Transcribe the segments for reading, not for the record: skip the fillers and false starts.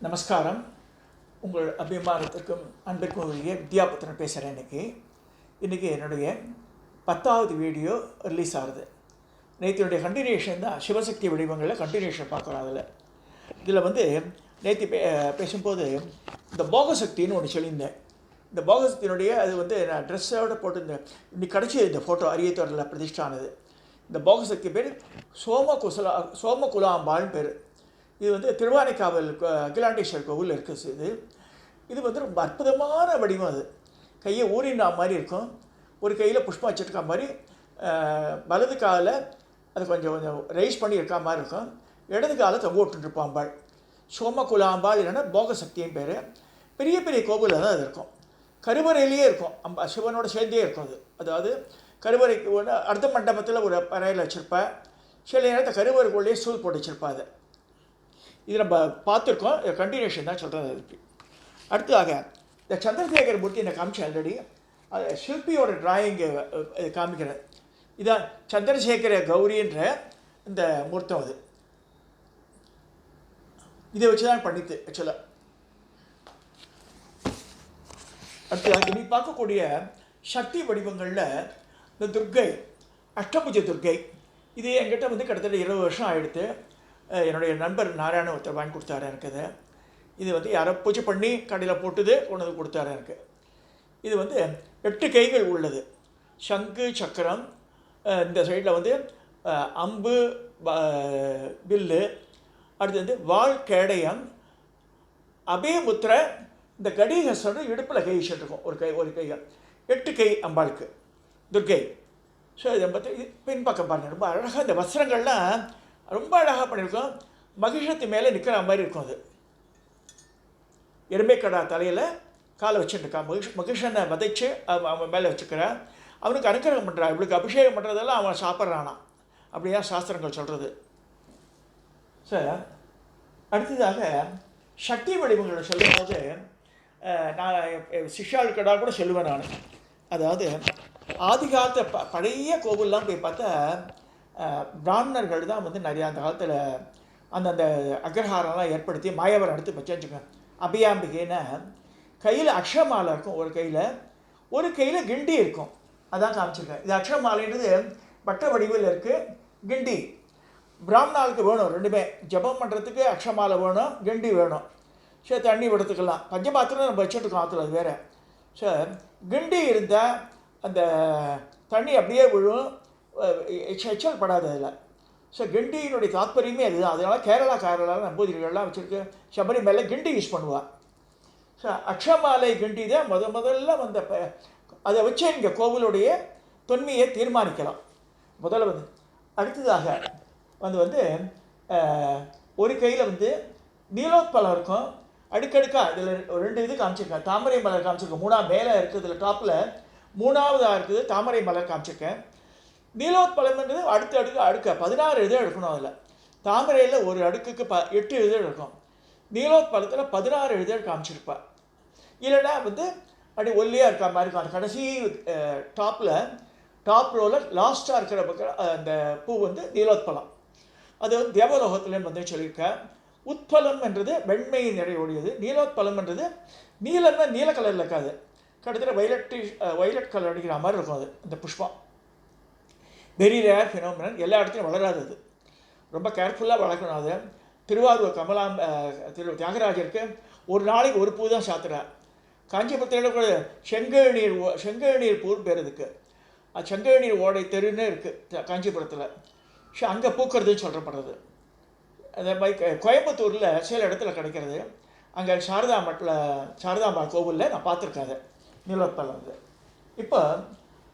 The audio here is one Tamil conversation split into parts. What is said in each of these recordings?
நமஸ்காரம். உங்கள் அபிமானத்திற்கும் அன்பிற்கும் உரிய வித்யாபுத்திரன் பேசுகிறேன். இன்றைக்கி என்னுடைய 10வது வீடியோ ரிலீஸ் ஆகுது. நேற்றுடைய கண்டினியூஷன் தான், சிவசக்தி வடிவங்களில் கண்டினியூஷன் பார்க்குறோம். இதில் நேற்று பேசும்போது இந்த போகசக்தின்னு ஒன்று சொல்லியிருந்தேன். இந்த போகசக்தியினுடைய அது நான் ட்ரெஸ்ஸோடு போட்டிருந்தேன். இன்னைக்கு கிடச்சி இந்த ஃபோட்டோ அரியத்தோரில் பிரதிஷ்டானது. இந்த போகசக்தி பேர் சோமகுலாம்பாள்னு பேர். இது திருவானைக்காவல் அகிலாண்டேஸ்வர் கோவில் இருக்குது. இது ரொம்ப அற்புதமான வடிவம். அது கையை ஊறினா மாதிரி இருக்கும். ஒரு கையில் புஷ்பம் வச்சுருக்கா மாதிரி, வலது காலில் அது கொஞ்சம் கொஞ்சம் ரைஸ் பண்ணி இருக்கா மாதிரி இருக்கும். இடது காலை தொங்க விட்டுருப்பாம்பாள். சோமகுலாம்பாள் இல்லைன்னா போகசக்தியும் பேர். பெரிய பெரிய கோவிலில் தான் அது இருக்கும். கருவறையிலேயே இருக்கும். சிவனோட சேர்ந்தே இருக்கும். அதாவது கருவறைக்கு அர்த்த மண்டபத்தில் ஒரு பறையில் வச்சுருப்பா. சில நேரத்தை கருவறைக்குள்ளேயே சூழ் போட்டு வச்சுருப்பா. இது நம்ம பார்த்துருக்கோம். கண்டினியூஷன் தான் சொல்கிறது. அதுக்கு அடுத்ததாக இந்த சந்திரசேகர மூர்த்தி இந்த காமிச்சு ஆல்ரெடி அது சிற்பியோட டிராயிங்கு காமிக்கிறேன். இதான் சந்திரசேகர கௌரின்ற இந்த மூர்த்தம். இதை வச்சு தான் பண்ணித்து ஆக்சுவலாக. அடுத்ததாக நீ பார்க்கக்கூடிய சக்தி வடிவங்களில் இந்த துர்க்கை, அஷ்டபுஜ துர்க்கை, இது என்கிட்ட கிட்டத்தட்ட 20 வருஷம் ஆகிடுத்து. என்னுடைய நண்பர் நாராயண ஒருத்தர் வாங்கி கொடுத்தாரு எனக்கு. இது யாரோ பூஜை பண்ணி கடையில் போட்டுது கொண்டு வந்து கொடுத்தாரு எனக்கு. இது 8 கைகள் உள்ளது. சங்கு சக்கரம், இந்த சைடில் அம்பு வில்லு, அடுத்து வாள் கேடயம், அபயமுத்திரை, இந்த கடிகசோட இடுப்பில் கை வச்சுருக்கோம். ஒரு கை 8 கை அம்பாளுக்கு துர்க்கை. ஸோ இதை இது பின்பக்கம் பாருங்கள். ரொம்ப அழகாக இந்த வஸ்திரங்கள்லாம் ரொம்ப அழகாக பண்ணியிருக்கோம். மகிஷத்து மேலே நிற்கிற மாதிரி இருக்கும். அது எருமைக்கடா தலையில் காலை வச்சுட்டுருக்கான். மகிஷனை வதைச்சு அவன் மேலே வச்சுக்கிறான். அவனுக்கு அனுக்கிரகம் பண்ணுறான். இவளுக்கு அபிஷேகம் பண்ணுறதெல்லாம் அவன் சாப்பிட்றானா. அப்படியா சாஸ்திரங்கள் சொல்கிறது. சார் அடுத்ததாக சக்தி வடிவங்களை சொல்லும்போது நான் சிஷ்யாளுக்கடா கூட சொல்லுவேன் நான். அதாவது ஆதிகாலத்தை பழைய கோவில்லாம் போய் பார்த்தா பிராமணர்கள் தான் நிறையா அந்த காலத்தில் அந்தந்த அக்ரஹாரம்லாம் ஏற்படுத்தி மாயவரம் எடுத்து வச்சுக்கோங்க. அபியாம்பிகைன்னா கையில் அக்ஷமாலை இருக்கும். ஒரு கையில் கிண்டி இருக்கும். அதான் காமிச்சிருக்கேன். இது அக்ஷமாலைன்றது வட்ட வடிவில் இருக்குது. கிண்டி பிராமணாளுக்கு வேணும். ரெண்டுமே ஜபம் பண்ணுறதுக்கு அக்ஷமாலை வேணும், கிண்டி வேணும். சரி, தண்ணி விடுறதுக்கெல்லாம் பஞ்சபாத்திரம் நம்ம வச்சுட்டுருக்கோம் ஆற்றுல. அது வேறு. சார் கிண்டி இருந்தால் அந்த தண்ணி அப்படியே விழும், எச்சல் படாது அதில். ஸோ கிண்டியினுடைய தாத்பரியமே அதுதான். அதனால் கேரளாவில் நம்பூதிரிகள்லாம் வச்சுருக்கு. சபரிமலை கிண்டி யூஸ் பண்ணுவாள். ஸோ அக்ஷமாலை கிண்டி தான் முதல்ல அதை வச்சு இங்கே கோவிலுடைய தொன்மையை தீர்மானிக்கலாம். முதல்ல அடுத்ததாக ஒரு கையில் நீலோத்பலம் இருக்கும். அடுக்கடுக்காக இதில் 2 இது காமிச்சிருக்கேன். தாமரை மலர் காமிச்சிருக்கேன். 3 மேலே இருக்குது. இதில் டாப்பில் 3ஆவதாக இருக்குது தாமரை மலர் காமிச்சிருக்கேன். நீலோத்பலம்ன்றது அடுக்க 16 இதழ் எடுக்கணும். அதில் தாமரையில் ஒரு அடுக்குக்கு 8 இதழ் இருக்கும். நீலோத்பலத்தில் 16 இதழ் காமிச்சிருப்பேன். இல்லைன்னா அப்படி ஒல்லியாக இருக்கிற மாதிரி இருக்கும். அந்த கடைசி டாப் ரோவில் லாஸ்ட்டாக இருக்கிற பக்கம் அந்த பூ நீலோத்பலம். அது தேவலோகத்துலேயும் சொல்லியிருக்கேன். உத்பலம் என்றது வெண்மை நிறையுடையது. நீலோத்பலம் என்றது நீலன்னா நீல கலரில் இருக்காது, கிட்டத்தட்ட வைலட் கலர் அடிக்கிற மாதிரி இருக்கும். அது அந்த புஷ்பம் வெரி ரேர் ஃபினோமினன். எல்லா இடத்துலையும் வளராது. அது ரொம்ப கேர்ஃபுல்லாக வளர்க்கணும். அது திருவாரூர் தியாகராஜருக்கு ஒரு நாளைக்கு ஒரு பூ தான் சாத்துறார். காஞ்சிபுரத்தில் கூட செங்கழுநீர் பூன்னு பேர் இதுக்கு. அது செங்கழுநீர் ஓடை தெருன்னு இருக்குது காஞ்சிபுரத்தில். ஸோ அங்கே பூக்கிறதுன்னு சொல்கிறப்படுறது. அந்த மாதிரி கோயம்புத்தூரில் சில இடத்துல கிடைக்கிறது. அங்கே சாரதாம்பா கோவிலில் நான் பார்த்துருக்கேன் அதை நீலோத்பலம். இப்போ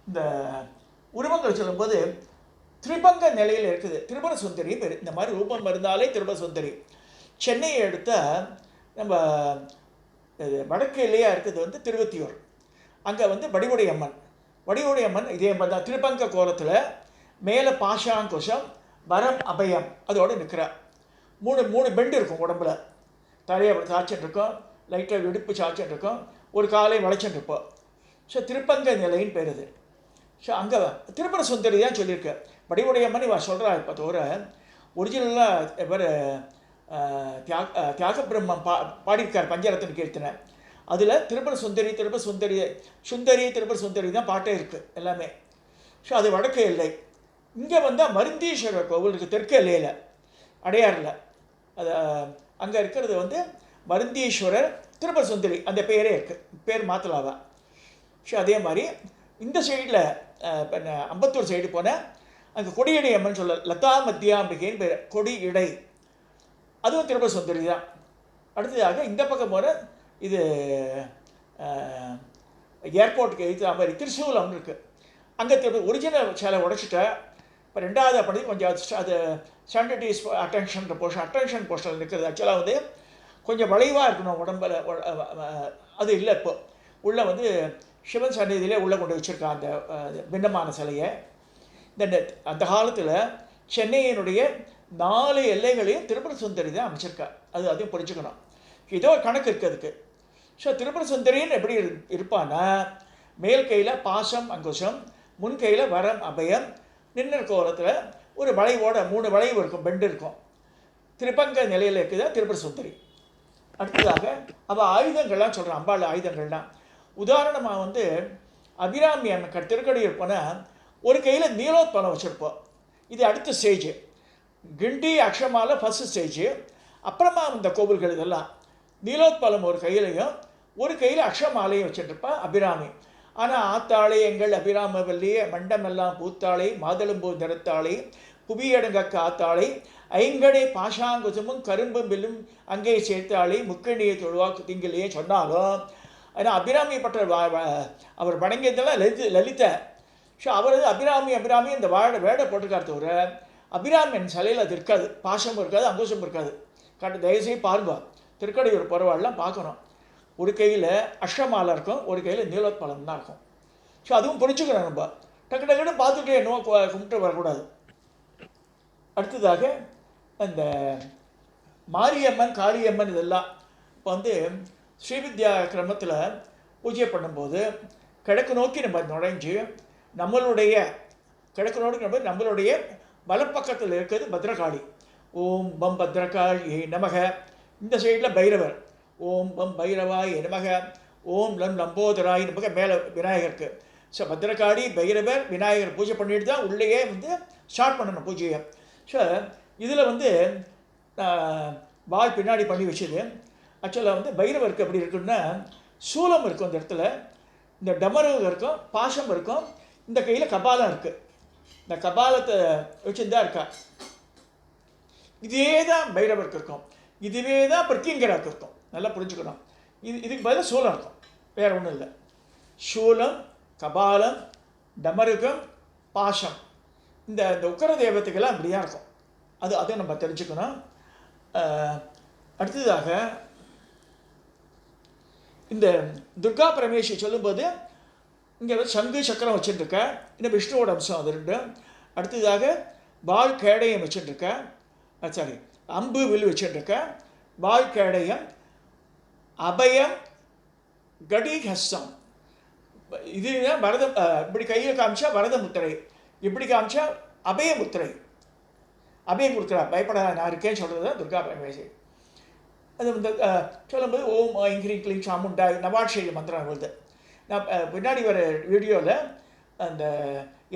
இந்த உருவங்கள் சொல்லும்போது திரிபங்க நிலையில் இருக்குது. திரிபுர சுந்தரி பேர். இந்த மாதிரி ரூபம் இருந்தாலே திரிபுர சுந்தரி. சென்னையை எடுத்த நம்ம வடக்கு எல்லையாக இருக்குது திருவத்தியூர். அங்கே வடிவுடை அம்மன் இதே மாதிரி தான் திரிபங்க கோலத்தில் மேலே பாஷாங்குஷம் வரம் அபயம் அதோடு நிற்கிறார். 3 பெண்டு இருக்கும் உடம்புல. தலையை அப்படி சாய்ச்சிட்டு இருக்கும், லைட்டாக இடுப்பு சாய்ச்சிட்டு இருக்கும், ஒரு காலை வளைச்சிட்டு இருப்போம். ஸோ திருப்பங்க நிலைன்னு பேர் அது. ஸோ அங்கே திரிபுர சுந்தரி தான் சொல்லியிருக்கேன். வடிவுடையம்மன் இவன் சொல்கிறா. இப்போ தவிர ஒரிஜினலாக இவர் தியாக பிரம்மம் பாடியிருக்கார் பஞ்சரத்ன கீர்த்தனை. அதில் திருபுர சுந்தரி திருபுர சுந்தரி தான் பாட்டே இருக்குது எல்லாமே. ஸோ அது வடக்கு எல்லை. இங்கே வந்தால் மருந்தீஸ்வரர் கோவில் இருக்குது தெற்கு எல்லையில், அடையாறில். அது அங்கே இருக்கிறது வந்து மருந்தீஸ்வரர் திருபுர சுந்தரி அந்த பேரே இருக்குது, பேர் மாத்தலாவா. ஸோ அதே மாதிரி இந்த சைடில் அம்பத்தூர் சைடு போனால் அங்கே கொடியடை அம்மன் சொல்ல லதா மத்தியாம்பிகைன்னு பேர், கொடி இடை, அதுவும் திருபுர சுந்தரி தான். அடுத்ததாக இந்த பக்கம் போகிற இது ஏர்போர்ட்டுக்கு எழுத்துற மாதிரி திருசூலம்னு இருக்குது. அங்கே ஒரிஜினல் சேலை உடைச்சிட்டா இப்போ ரெண்டாவது அப்படி கொஞ்சம் அது சானிட்டிஸ் அட்டென்ஷன் போஸ்டர் இருக்கிறது. ஆக்சுவலாக வந்து கொஞ்சம் வளைவாக இருக்கணும் உடம்பில், அது இல்லை. இப்போ உள்ளே வந்து சிவன் சந்நிதியிலே உள்ளே கொண்டு வச்சுருக்கான் அந்த பின்னமான சிலையை. அந்த காலத்தில் சென்னையினுடைய 4 எல்லைகளையும் திருபுர சுந்தரி தான் அமைச்சிருக்கா. அதையும் புரிஞ்சுக்கணும். ஏதோ ஒரு கணக்கு இருக்குது அதுக்கு. ஸோ திருபுர சுந்தரின்னு எப்படி இருப்பான்னா, மேல் கையில் பாசம் அங்குசம், முன் கையில் வரம் அபயம், நின்ன கோலத்தில் ஒரு வளைவோட 3 வளைவு இருக்கும், பெண்டு இருக்கும். திரிபங்க நிலையில் இருக்குதா திருபுர சுந்தரி. அடுத்ததாக அவள் ஆயுதங்கள்லாம் சொல்கிறான், அம்பாள் ஆயுதங்கள்லாம். உதாரணமாக வந்து அபிராமி அம்மன் திருக்கடியூர் போனால் ஒரு கையில் நீலோத்பலம் வச்சுருப்போம். இது அடுத்த ஸ்டேஜ். கிண்டி அக்ஷமால ஃபஸ்ட்டு ஸ்டேஜு. அப்புறமா இந்த கோவில்கள் இதெல்லாம் நீலோத்பலம் ஒரு கையிலையும் ஒரு கையில் அக்ஷமாலையும் வச்சுருப்பா அபிராமி. ஆனால் ஆத்தாளை எங்கள் அபிராமவல்லியே மண்டமெல்லாம் பூத்தாளை மாதளம்பூ நிறத்தாளை புவியடங்க காத்தாளை ஐங்கடை பாஷாங்குசமும் கரும்பும் வில்லும் அங்கே சேர்த்தாளை முக்கணியை தொழுவாக்கு திங்கிலேயே சொன்னாலும், ஆனால் அபிராமி பற்ற அவர் வணங்கியதெல்லாம் லலிதா. ஸோ அவர் அபிராமி இந்த வேடை போட்டிருக்கார் தவிர அபிராமியின் சிலையில் அது இருக்காது, பாசமும் இருக்காது, அங்குசமும் இருக்காது. தயவுசெய்து பாருங்க, திருக்கடையூர் பரவாயில்லாம் பார்க்கணும். ஒரு கையில் அஷ்டமாலை இருக்கும், ஒரு கையில் நீலோத்பலம் தான் இருக்கும். ஸோ அதுவும் புரிஞ்சுக்கணும். நம்ம டக்குன்னு பார்த்துட்டு என்னவோ கும்பிட்டு வரக்கூடாது. அடுத்ததாக அந்த மாரியம்மன் காளியம்மன் இதெல்லாம் இப்போ வந்து ஸ்ரீவித்யா கிரமத்தில் பூஜை பண்ணும்போது கிழக்கு நோக்கி நம்ம நுழைஞ்சு நம்மளுடைய வலப்பக்கத்தில் இருக்கிறது பத்ரகாளி. ஓம் பம் பத்ரகாளியே நமக. இந்த சைடில் பைரவர். ஓம் பம் பைரவாய் நமக, ஓம் லம் லம்போதராய் நமக. மேலே விநாயகருக்கு. ஸோ பத்ரகாளி பைரவர் விநாயகர் பூஜை பண்ணிட்டு தான் உள்ளேயே வந்து ஸ்டார்ட் பண்ணணும் பூஜையை. ஸோ இதில் வந்து வாய் பின்னாடி பண்ணி வச்சுது. ஆக்சுவலாக வந்து பைரவருக்கு எப்படி இருக்குன்னா, சூலம் இருக்கும் இந்த இடத்துல, இந்த டமருகம் இருக்கும், பாசம் இருக்கும், இந்த கையில் கபாலம் இருக்குது. இந்த கபாலத்தை வச்சுருந்தா இருக்கா. இதே தான் பைரவருக்கு இருக்கும், இதுவே தான் பிரத்யங்கராக்கு இருக்கும். நல்லா புரிஞ்சுக்கணும். இதுக்கு பதிலாக சூலம் இருக்கும், வேறு ஒன்றும் இல்லை. சூலம், கபாலம், டமருகம், பாசம், இந்த உக்கர தெய்வத்துக்கெல்லாம் இப்படியாக இருக்கும். அதை நம்ம தெரிஞ்சுக்கணும். அடுத்ததாக இந்த துர்கா பரமேஸ்வரி சொல்லும்போது இங்கே வந்து சங்கு சக்கரம் வச்சுட்டுருக்க, இந்த விஷ்ணுவோட அம்சம் அது ரெண்டு. அடுத்ததாக வால் கேடயம் வச்சுட்டுருக்க, சாரி அம்பு வில் வச்சுட்டுருக்க, வால் கேடயம், அபயம், கடிஹஸ்தம். இது வரதம். இப்படி கையில் காமிச்சா வரத முத்திரை, இப்படி காமிச்சா அபய முத்திரை. அபயம் கொடுக்குறா, பயப்பட நான் இருக்கேன்னு சொல்கிறது தான் துர்கா பரமேஸ்வரி. அது வந்து சொல்லும்போது ஓம் ஐங்கிரி கிளீம் சாமுண்டா நவாட்சேரி மந்திரம் வருது. நான் பின்னாடி வர வீடியோவில் அந்த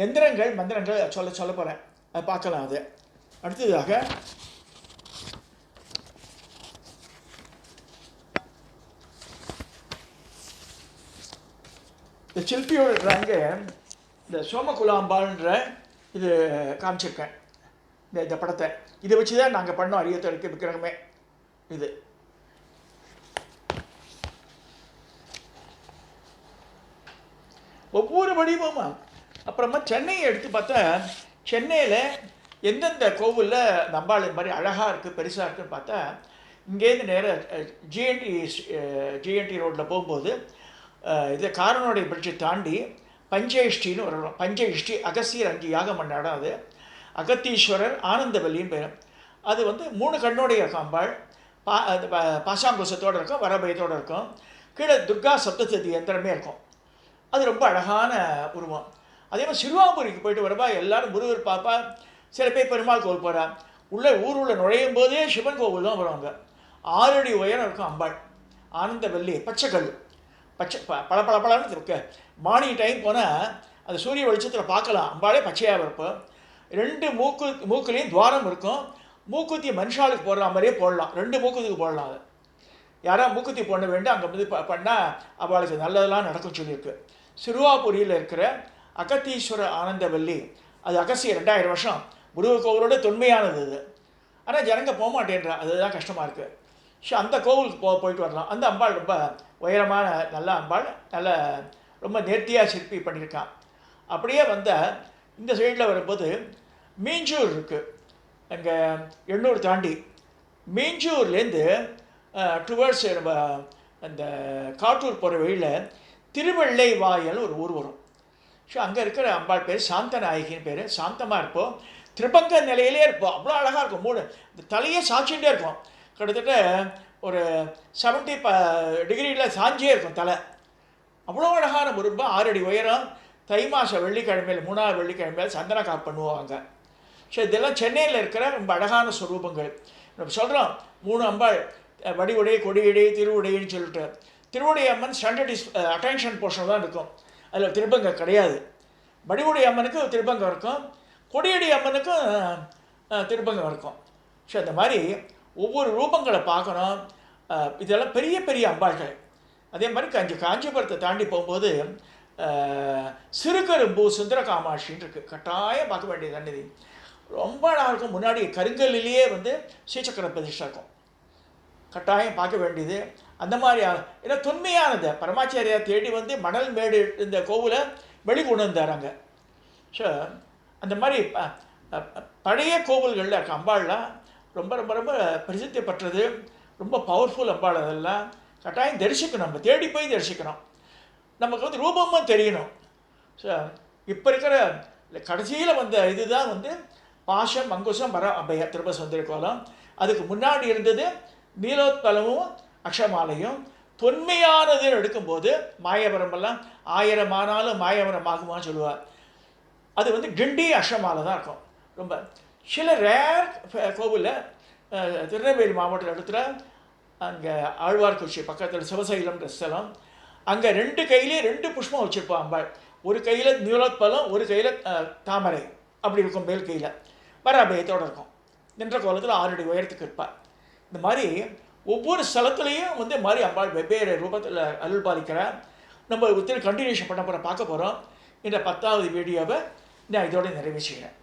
எந்திரங்கள் மந்திரங்கள் சொல்ல போகிறேன், அதை பார்க்கலாம். அது அடுத்ததாக இந்த சில்பியோட ட்ராயிங்க இந்த சோமகுலாம்பாள்ன்ற இது காமிச்சிருக்கேன். இந்த படத்தை இதை வச்சு தான் நாங்கள் பண்ணோம் அரியத்தொழிற்கு விக்கிரகமே. இது ஒவ்வொரு வடிவமா. அப்புறமா சென்னையை எடுத்து பார்த்தா, சென்னையில் எந்தெந்த கோவிலில் நம்பாள் மாதிரி அழகாக இருக்குது பெருசாக இருக்குதுன்னு பார்த்தா, இங்கேருந்து நேராக ஜிஎன்டி ரோட்டில் போகும்போது இது காரனோடைய பிரிட்ஜை தாண்டி பஞ்சைஷ்டின்னு ஒரு இடம். பஞ்சைஷ்டி அகஸ்தியர் 5 யாகம் பண்ண இடம். அது அகத்தீஸ்வரர் ஆனந்தவல்லின்னு பேர். அது வந்து 3 கண்ணோடைய அம்பாள், பாசாங்குசத்தோடு இருக்கும், வரபயத்தோடு இருக்கும். கீழே துர்கா சப்தசதி யந்திரமே இருக்கும். அது ரொம்ப அழகான உருவம். அதே மாதிரி சிறுவாபுரிக்கு போயிட்டு வரப்பா எல்லோரும் முருகர் பாப்பா, சில பேர் பெருமாள் கோவில் போகிறா. உள்ளே ஊருள்ள நுழையும் போதே சிவன் கோவில் தான் வருவாங்க. 6 அடி உயரம் இருக்கும் அம்பாள். ஆனந்தவல்லி பச்சைக்கல், பச்சை பல பல பலன்னு இருக்கு. மார்னிங் டைம் போனால் அந்த சூரிய வெளிச்சத்தில் பார்க்கலாம். அம்பாளே பச்சையாக இருப்போம். 2 மூக்குலேயும் துவாரம் இருக்கும். மூக்குத்தி மனுஷாளுக்கு போடுற மாதிரியே போடலாம். 2 மூக்குத்திக்கு போடலாம். அது யாராவது மூக்குத்தி போட வேண்டும் அங்கே வந்து பண்ணால் அவளுக்கு நல்லதெல்லாம் நடக்கும் சொல்லியிருக்கு. சிறுவாபுரியில் இருக்கிற அகத்தீஸ்வர ஆனந்தவல்லி, அது அகசிய 2000 வருஷம் முருகர் கோவிலோட தொன்மையானது அது. ஆனால் ஜனங்க போக மாட்டேன்றா, அதுதான் கஷ்டமாக இருக்குது. ஸோ அந்த கோவிலுக்கு போயிட்டு வரலாம். அந்த அம்பாள் ரொம்ப உயரமான நல்ல அம்பாள், நல்ல ரொம்ப நேர்த்தியாக சிற்பி பண்ணியிருக்கான். அப்படியே வந்த இந்த சைடில் வரும்போது மீஞ்சூர் இருக்குது. அங்கே எண்ணூர் தாண்டி மீஞ்சூர்லேருந்து டுவர்ட்ஸ் நம்ம அந்த காட்டூர் போகிற வழியில் திருவெள்ளை வாயல் ஒரு ஊர் வரும். ஸோ அங்கே இருக்கிற அம்பாள் பேர் சாந்தநாயகின்னு பேர். சாந்தமாக இருப்போம், திரிபங்க நிலையிலே இருப்போம். அவ்வளோ அழகாக இருக்கும். இந்த தலையே சாய்ச்சிகிட்டே இருக்கும். கிட்டத்தட்ட ஒரு 70 டிகிரியில் சாஞ்சியே இருக்கும் தலை. அவ்வளோ அழகான முரும்பு. 6 அடி உயரம். தை மாதம் வெள்ளிக்கிழமையில் 3ஆவது வெள்ளிக்கிழமையில் சந்தன காப்பு பண்ணுவாங்க. ஸோ இதெல்லாம் சென்னையில் இருக்கிற ரொம்ப அழகான ஸ்வரூபங்கள். நம்ம சொல்கிறோம் 3 அம்பாள், வடிவுடை, கொடியுடை, திருவுடைன்னு சொல்லிட்டு. திருவுடை அம்மன் ஸ்டாண்டர்ட் அட்டென்ஷன் போர்ஷன் தான் இருக்கும். அதில் திருப்பங்க கிடையாது. வடிவுடை அம்மனுக்கு திருப்பங்கம் இருக்கும், கொடியடி அம்மனுக்கும் திருப்பங்கம் இருக்கும். ஸோ அந்த மாதிரி ஒவ்வொரு ரூபங்களை பார்க்கணும். இதெல்லாம் பெரிய பெரிய அம்பாள்கள். அதே மாதிரி காஞ்சிபுரத்தை தாண்டி போகும்போது சிறுகரும்பு சுந்தர காமாட்சின்னு இருக்குது. கட்டாயம் பார்க்க வேண்டிய சன்னதி. ரொம்ப அழகாக இருக்கும். முன்னாடி கருங்கல்லிலேயே வந்து ஸ்ரீசக்கர பிரதிஷ்டை இருக்கும். கட்டாயம் பார்க்க வேண்டியது. அந்த மாதிரி ஏன்னா தொன்மையானது. பரமாச்சாரியா தேடி வந்து மணல் மேடு இந்த கோவிலை வெளிக்கொண்டு வந்தாராங்க. ஸோ அந்த மாதிரி பழைய கோவில்களில் இருக்க அம்பாள்லாம் ரொம்ப ரொம்ப ரொம்ப பிரசித்தி பெற்றது. ரொம்ப பவர்ஃபுல் அம்பாள். அதெல்லாம் கட்டாயம் தரிசிக்கணும். நம்ம தேடி போய் தரிசிக்கணும். நமக்கு வந்து ரூபமும் தெரியணும். ஸோ இப்போ இருக்கிற கடைசியில் வந்த இதுதான் வந்து பாசம், அங்குசம், வர அபய திரும்ப சுந்தர கோலம். அதுக்கு முன்னாடி இருந்தது நீலோத்பலமும் அக்ஷமாலையும். தொன்மையானதுன்னு எடுக்கும்போது மாயவரமெல்லாம் 1000 ஆனாலும் மாயவரம் ஆகுமான்னு சொல்லுவார். அது வந்து கிண்டி அக்ஷமாலை தான் இருக்கும். ரொம்ப சில ரேர் கோவிலில் திருநெல்வேலி மாவட்டத்தில் இடத்துல அங்கே ஆழ்வார்குறிச்சி பக்கத்தில் சிவசைலம்ன்ற ஸ்தலம். அங்கே 2 கையிலேயே 2 புஷ்பம் வச்சுருப்போம் அம்பாள். ஒரு கையில் நீலோத்பலம், ஒரு கையில் தாமரை அப்படி இருக்கும். மேல் கையில் வர அபயத்தோடு இருக்கும். நின்ற கோலத்தில் 6 அடி உயரத்துக்கு இருப்பாள். இந்த மாதிரி ஒவ்வொரு ஸ்தலத்துலேயும் வந்து மாதிரி அம்பாள் வெவ்வேறு ரூபத்தில் அருள் பாலிக்கிறார். நம்ம ஒருத்தர் கண்டினியூஷன் பண்ண பார்க்க போகிறோம். இந்த 10வது வீடியோவை நான் இதோடு நிறைவு செய்கிறேன்.